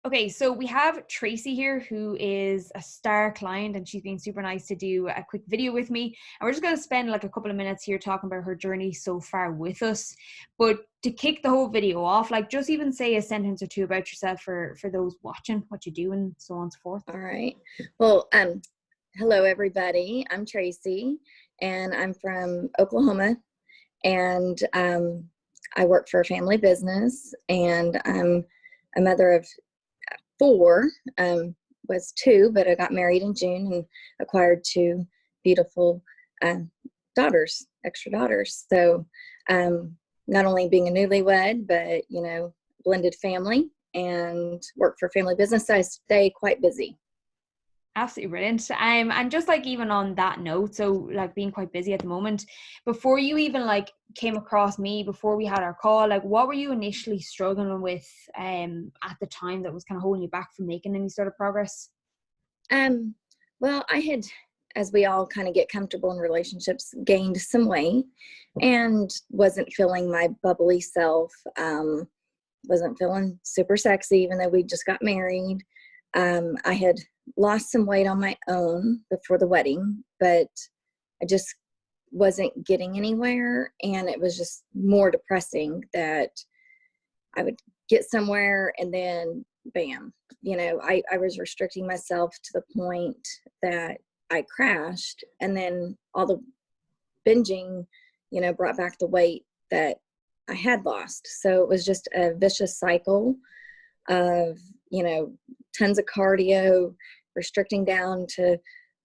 Okay, so we have Tracy here, who is a star client, and she's been super nice to do a quick video with me. And we're just going to spend like a couple of minutes here talking about her journey so far with us. But to kick the whole video off, like just even say a sentence or two about yourself for those watching, what you do, and so on and so forth. All right. Well, hello everybody. I'm Tracy, and I'm from Oklahoma, and I work for a family business, and I'm a mother of four. Was two, but I got married in June and acquired two beautiful daughters, extra daughters. So not only being a newlywed, but blended family, and work for family business. So I stay quite busy. Absolutely brilliant. And just like even on that note, so like being quite busy at the moment, before you even like came across me, before we had our call, like what were you initially struggling with at the time that was kind of holding you back from making any sort of progress? Well, I had, as we all kind of get comfortable in relationships, gained some weight and wasn't feeling my bubbly self. Wasn't feeling super sexy, even though we just got married. I had lost some weight on my own before the wedding, but I just wasn't getting anywhere. And it was just more depressing that I would get somewhere and then bam, I was restricting myself to the point that I crashed, and then all the binging, brought back the weight that I had lost. So it was just a vicious cycle of, tons of cardio, restricting down to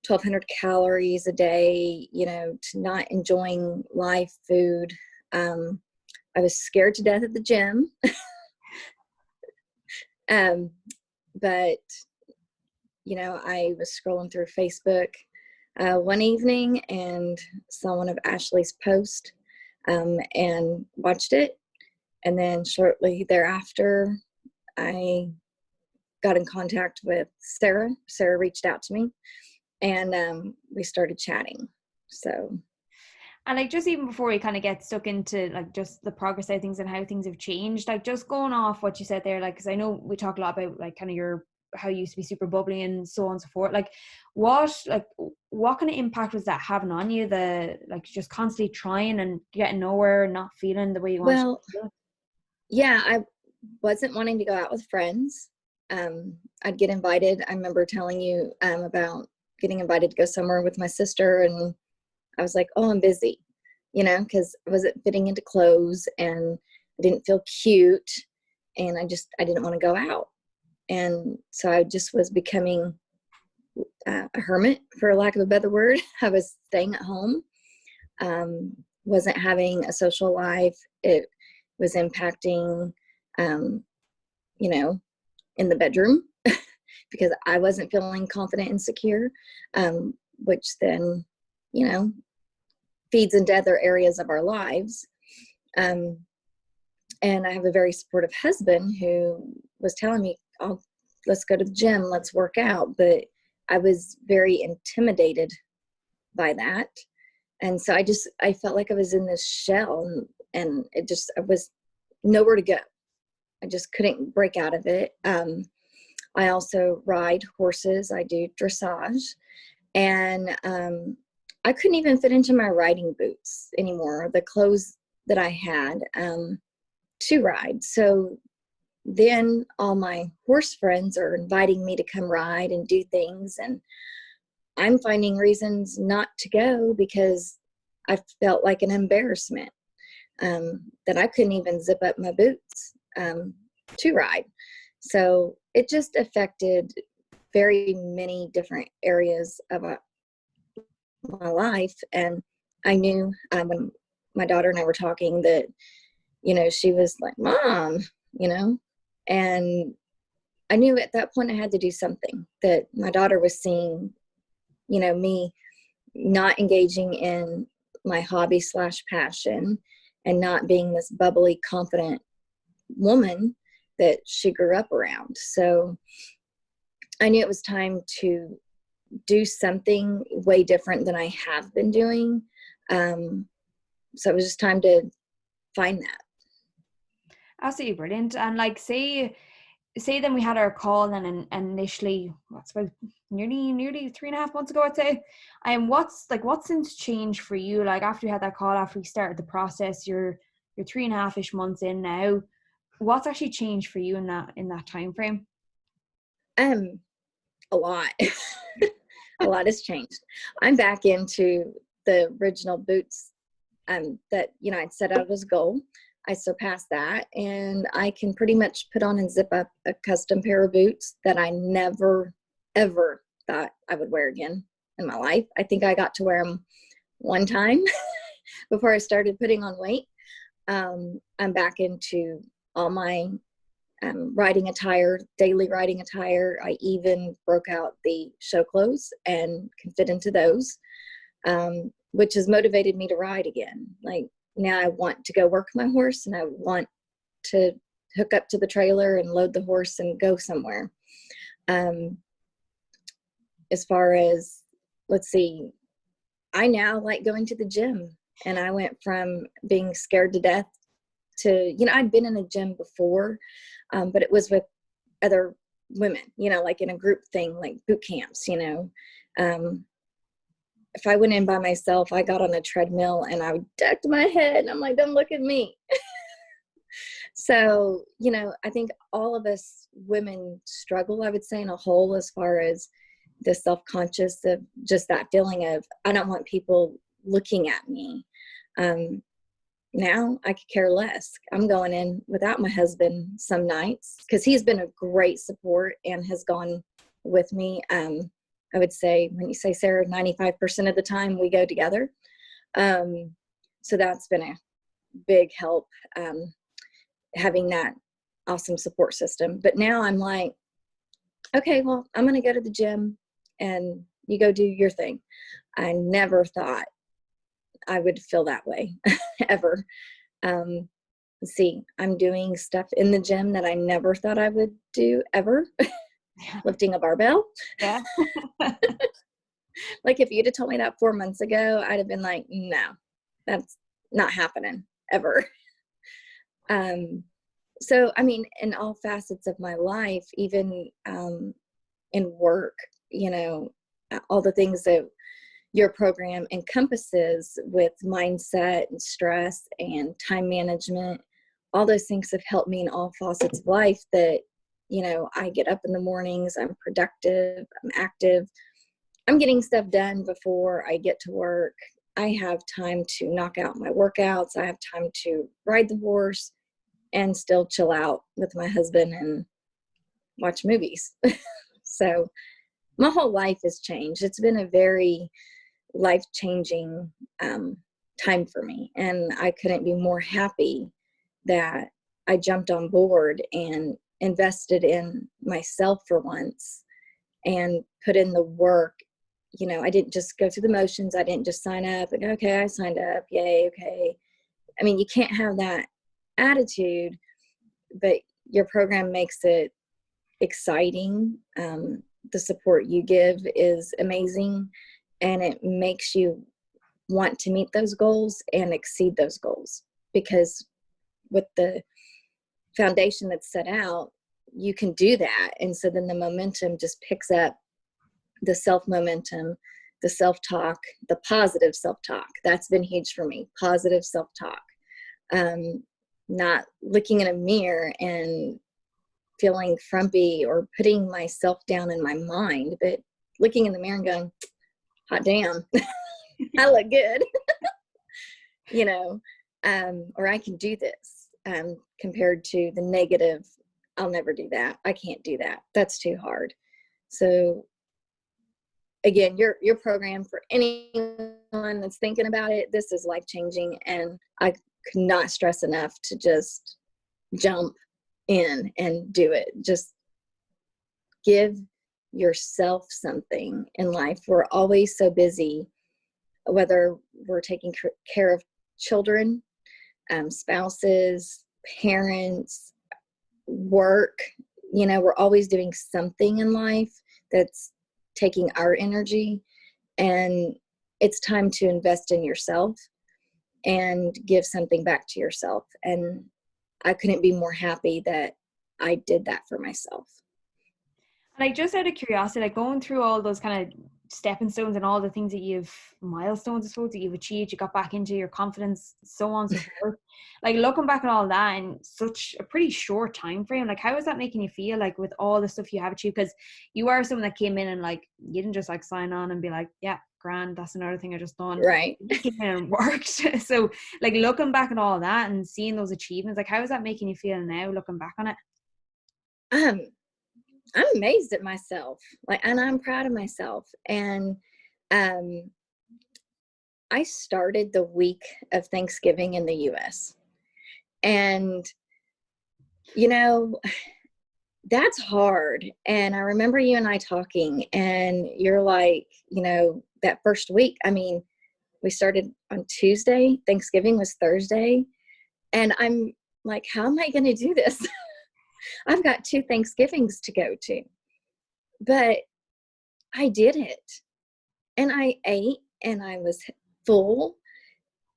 1,200 calories a day, to not enjoying life, food. I was scared to death at the gym. But, I was scrolling through Facebook one evening and saw one of Ashley's posts and watched it. And then shortly thereafter, I got in contact with Sarah. Sarah reached out to me, and we started chatting. So, and like just even before we kind of get stuck into like just the progress of things and how things have changed, like just going off what you said there, like because I know we talk a lot about like kind of your how you used to be super bubbly and so on and so forth. Like what kind of impact was that having on you? The like just constantly trying and getting nowhere and not feeling the way you want well, to feel? yeah, I wasn't wanting to go out with friends. I'd get invited. I remember telling you about getting invited to go somewhere with my sister, and I was like, oh, I'm busy, because I wasn't fitting into clothes and I didn't feel cute, and I didn't want to go out. And so I just was becoming a hermit, for lack of a better word. I was staying at home, wasn't having a social life. It was impacting, you know, in the bedroom because I wasn't feeling confident and secure, which then, feeds into other areas of our lives. And I have a very supportive husband who was telling me, oh, let's go to the gym, let's work out. But I was very intimidated by that. And so I felt like I was in this shell, and I was nowhere to go. I just couldn't break out of it. I also ride horses. I do dressage, and I couldn't even fit into my riding boots anymore, the clothes that I had to ride. So then all my horse friends are inviting me to come ride and do things, and I'm finding reasons not to go because I felt like an embarrassment, that I couldn't even zip up my boots to ride. So it just affected very many different areas of my life. And I knew when my daughter and I were talking that, she was like, Mom, and I knew at that point I had to do something, that my daughter was seeing, me not engaging in my hobby / passion, and not being this bubbly, confident woman that she grew up around. So I knew it was time to do something way different than I have been doing. So it was just time to find that. Absolutely brilliant. And like say say then we had our call then and initially what's about nearly 3.5 months ago, I'd say. And what's since changed for you? Like after you had that call, after we started the process, you're 3.5-ish months in now. What's actually changed for you in that time frame? A lot. A lot has changed. I'm back into the original boots that, I'd set out as a goal. I surpassed that, and I can pretty much put on and zip up a custom pair of boots that I never, ever thought I would wear again in my life. I think I got to wear them one time before I started putting on weight. I'm back into all my riding attire, daily riding attire. I even broke out the show clothes and can fit into those, which has motivated me to ride again. Like now I want to go work my horse, and I want to hook up to the trailer and load the horse and go somewhere. As far as, let's see, I now like going to the gym, and I went from being scared to death to, I'd been in a gym before, but it was with other women, like in a group thing, like boot camps, if I went in by myself, I got on a treadmill and I ducked my head and I'm like, don't look at me. So, I think all of us women struggle, I would say, in a whole, as far as the self-conscious of just that feeling of, I don't want people looking at me. Now I could care less. I'm going in without my husband some nights because he's been a great support and has gone with me. I would say, when you say, Sarah, 95% of the time we go together. So that's been a big help, having that awesome support system. But now I'm like, okay, well, I'm going to go to the gym and you go do your thing. I never thought I would feel that way ever. Let's see, I'm doing stuff in the gym that I never thought I would do ever. Lifting a barbell. Yeah. Like if you'd have told me that 4 months ago, I'd have been like, no, that's not happening ever. So, I mean, in all facets of my life, even in work, all the things that your program encompasses with mindset and stress and time management, all those things have helped me in all facets of life that, I get up in the mornings, I'm productive, I'm active, I'm getting stuff done before I get to work. I have time to knock out my workouts. I have time to ride the horse and still chill out with my husband and watch movies. So my whole life has changed. It's been a very life-changing time for me. And I couldn't be more happy that I jumped on board and invested in myself for once and put in the work. I didn't just go through the motions. I didn't just sign up and, okay, I signed up. Yay. Okay. I mean, you can't have that attitude, but your program makes it exciting. The support you give is amazing, and it makes you want to meet those goals and exceed those goals, because with the foundation that's set out, you can do that. And so then the momentum just picks up, the self-momentum, the self-talk, the positive self-talk. That's been huge for me. Positive self-talk. Not looking in a mirror and feeling frumpy or putting myself down in my mind, but looking in the mirror and going, hot damn, I look good. Or I can do this, compared to the negative, I'll never do that. I can't do that. That's too hard. So again, your program, for anyone that's thinking about it, this is life-changing, and I could not stress enough to just jump in and do it. Just give yourself something in life. We're always so busy, whether we're taking care of children, spouses, parents, work, we're always doing something in life that's taking our energy, and it's time to invest in yourself and give something back to yourself. And I couldn't be more happy that I did that for myself. Like, just out of curiosity, like going through all those kind of stepping stones and all the things that milestones, I suppose, that you've achieved, you got back into your confidence, so on and so forth. Like, looking back at all that in such a pretty short time frame, like, how is that making you feel, like, with all the stuff you have achieved? Because you are someone that came in and, like, you didn't just, like, sign on and be like, yeah, grand, that's another thing I just done. Right. You came in and worked. So, like, looking back at all that and seeing those achievements, like, how is that making you feel now, looking back on it? Um, I'm amazed at myself, like, and I'm proud of myself. And um, I started the week of Thanksgiving in the US. And, you know, that's hard. And I remember you and I talking, and you're like, that first week, I mean, we started on Tuesday, Thanksgiving was Thursday. And I'm like, how am I going to do this? I've got 2 Thanksgivings to go to. But I did it. And I ate and I was full.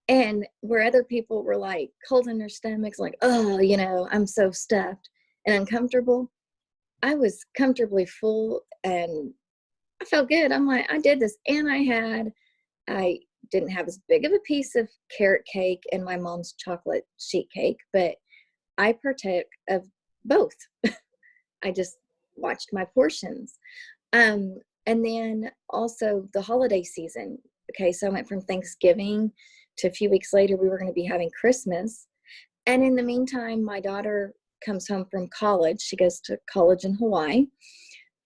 And where other people were like cold in their stomachs, like, oh, I'm so stuffed and uncomfortable, I was comfortably full and I felt good. I'm like, I did this. And I didn't have as big of a piece of carrot cake and my mom's chocolate sheet cake, but I partook of both. I just watched my portions. And then also the holiday season. Okay, so I went from Thanksgiving to a few weeks later, we were going to be having Christmas. And in the meantime, my daughter comes home from college. She goes to college in Hawaii.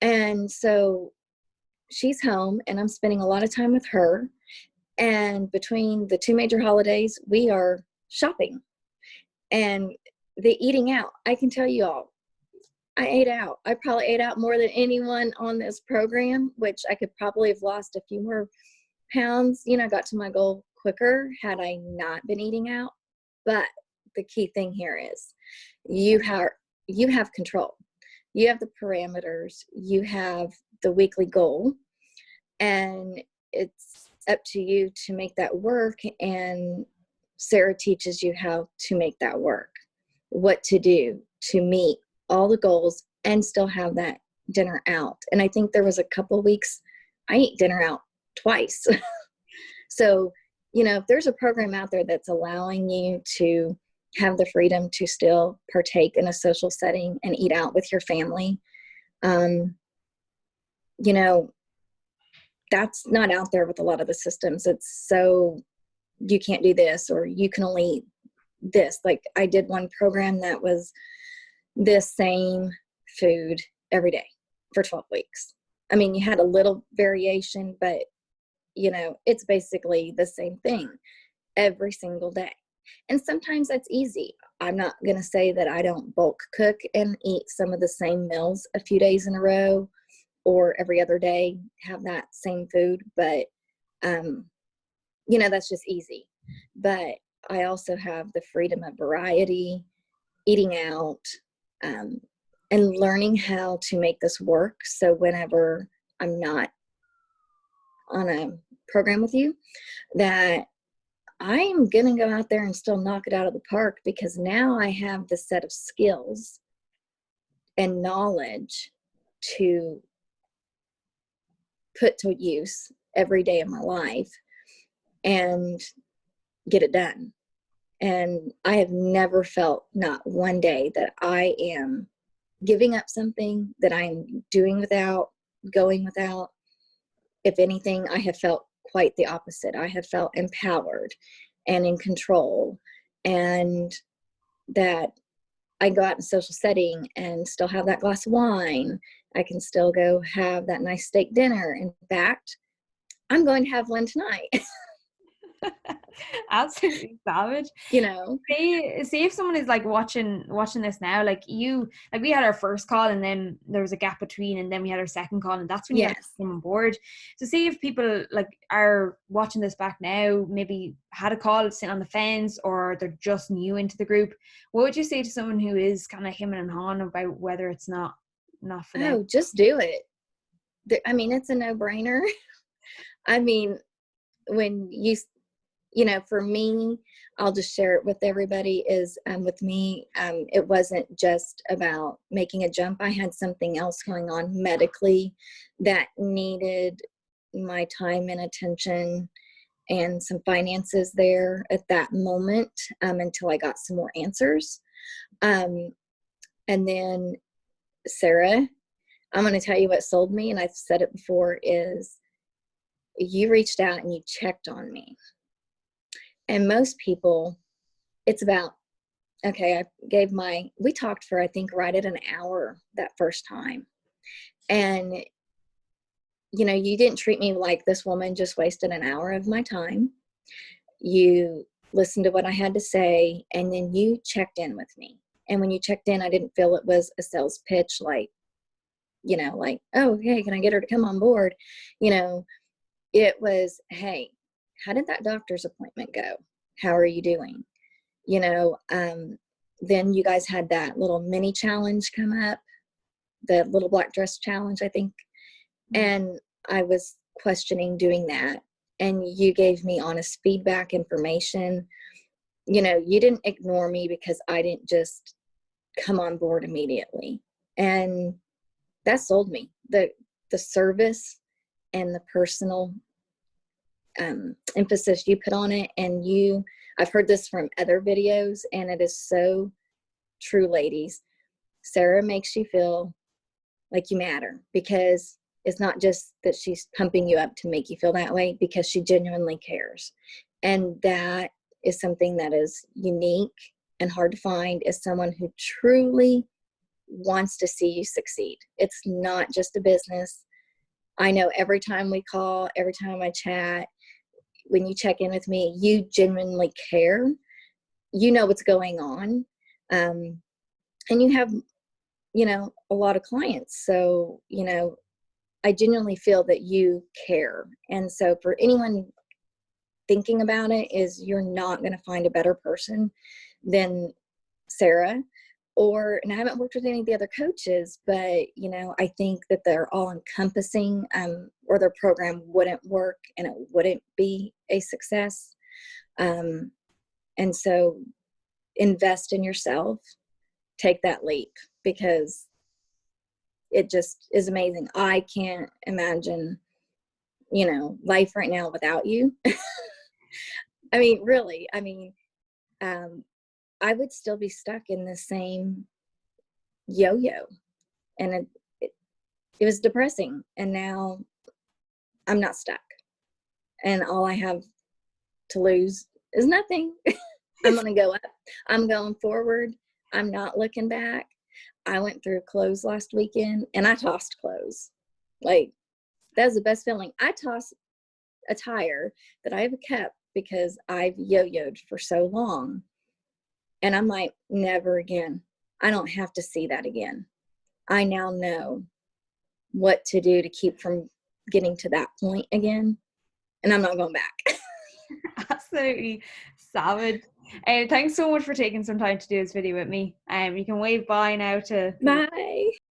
And so she's home and I'm spending a lot of time with her. And between the 2 major holidays, we are shopping and the eating out. I can tell you all, I ate out. I probably ate out more than anyone on this program, which I could probably have lost a few more pounds. Got to my goal quicker had I not been eating out. But the key thing here is you have control. You have the parameters. You have the weekly goal, and it's up to you to make that work. And Sarah teaches you how to make that work, what to do to meet all the goals and still have that dinner out. And I think there was a couple of weeks I ate dinner out twice. So, if there's a program out there that's allowing you to have the freedom to still partake in a social setting and eat out with your family, that's not out there with a lot of the systems. It's so you can't do this or you can only eat this. Like I did one program that was this same food every day for 12 weeks. I mean, you had a little variation, but it's basically the same thing every single day. And sometimes that's easy. I'm not going to say that I don't bulk cook and eat some of the same meals a few days in a row or every other day have that same food, but that's just easy. But I also have the freedom of variety, eating out, and learning how to make this work. So whenever I'm not on a program with you, that I'm going to go out there and still knock it out of the park, because now I have the set of skills and knowledge to put to use every day of my life and get it done. And I have never felt, not one day, that I am giving up something, that I'm doing without, going without. If anything, I have felt quite the opposite. I have felt empowered and in control, and that I go out in a social setting and still have that glass of wine. I can still go have that nice steak dinner. In fact, I'm going to have one tonight. Absolutely savage. Say if someone is like watching this now, like we had our first call and then there was a gap between and then we had our second call, and that's when you came on board. So say if people like are watching this back now, maybe had a call sitting on the fence, or they're just new into the group, what would you say to someone who is kind of hemming and hawing about whether it's not for them? Oh, just do it. I mean, it's a no-brainer. I mean, when you know, for me, I'll just share it with everybody, is with me, it wasn't just about making a jump. I had something else going on medically that needed my time and attention and some finances there at that moment, until I got some more answers. And then Sarah, I'm going to tell you what sold me, and I've said it before, is you reached out and you checked on me. And most people, it's about, okay, we talked for, I think, right at an hour that first time. And, you know, you didn't treat me like this woman just wasted an hour of my time. You listened to what I had to say, and then you checked in with me. And when you checked in, I didn't feel it was a sales pitch, like, you know, like, oh, hey, can I get her to come on board? You know, it was, hey, how did that doctor's appointment go? How are you doing? You know, then you guys had that little mini challenge come up, the little black dress challenge, I think. And I was questioning doing that. And you gave me honest feedback, information. You know, you didn't ignore me because I didn't just come on board immediately. And that sold me. The service and the personal emphasis you put on it. And I've heard this from other videos, and it is so true, ladies. Sarah makes you feel like you matter, because it's not just that she's pumping you up to make you feel that way, because she genuinely cares. And that is something that is unique and hard to find, is someone who truly wants to see you succeed. It's not just a business. I know every time we call, every time I chat, when you check in with me, you genuinely care. You know what's going on. And you have, you know, a lot of clients. So, you know, I genuinely feel that you care. And so for anyone thinking about it, is you're not going to find a better person than Sarah. And I haven't worked with any of the other coaches, but, you know, I think that they're all encompassing, or their program wouldn't work and it wouldn't be a success. And so invest in yourself, take that leap, because it just is amazing. I can't imagine, you know, life right now without you. I mean, really, I mean, I would still be stuck in the same yo-yo, and it was depressing. And now I'm not stuck, and all I have to lose is nothing. I'm going to go up. I'm going forward. I'm not looking back. I went through clothes last weekend, and I tossed clothes. Like, that was the best feeling. I tossed a tire that I've kept because I've yo-yoed for so long. And I'm like, never again. I don't have to see that again. I now know what to do to keep from getting to that point again. And I'm not going back. Absolutely savage. Thanks so much for taking some time to do this video with me. You can wave bye now to Bye.